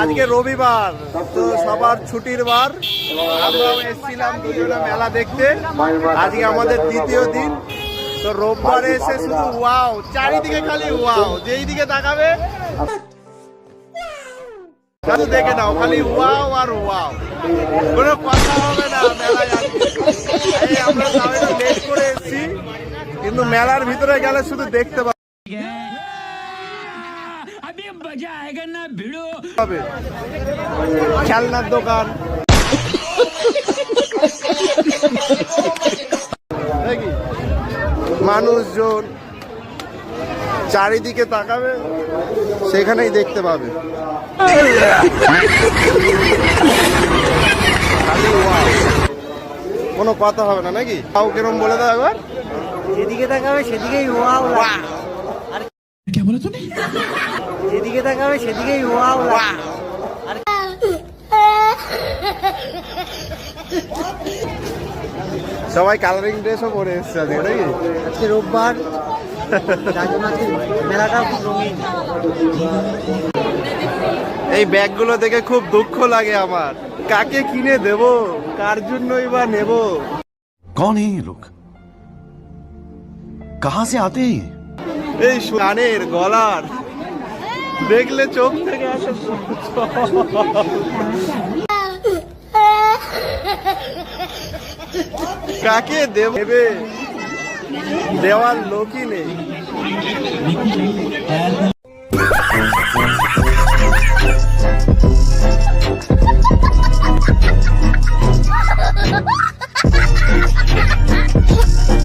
আজকে রবিবার, তো সবার ছুটির বার। আমরাও এসেছিলাম দুজনে মেলা দেখতে। আজকে আমাদের দ্বিতীয় দিন। তো রোববার এসে শুধু ওয়াও, চারিদিকে খালি ওয়াও, যেই দিকে তাকাবে শুধু দেখে নাও, খালি ওয়াও আর ওয়াও, কোনো কথা হবে না মেলায়। এই আমরা তাও একটু লেট করে এসেছি, কিন্তু মেলার ভিতরে গেলে শুধু দেখতে পাবো। খেলনার দোকান, মানুষজন চারিদিকে তাকাবে, সেখানেই দেখতে পাবে। কোনো কথা হবে না নাকি? তাও কেরম বলে দাও একবার। যেদিকে তাকাবে সেদিকেই ওয়াও লাগে। আর কি বলে তুমি? যেদিকে তাকাবে সেদিকেই ওয়াও লাগে। আর সবাই কালারিং ড্রেসও পরে এসছে আজকে নাকি? আজকে রোববার, যার জন্য আজকে মেলাটা খুব রঙিন। এই ব্যাগগুলো দেখে খুব দুঃখ লাগে আমার। কাকে কিনে দেব, কার জন্যই বা নেব? कौन है ये लोग? कहां से आते हैं? এই কানের গলার দেখলে চোখ থেকে আসে। কাকে দেবে, দেওয়ার লোকই নেই।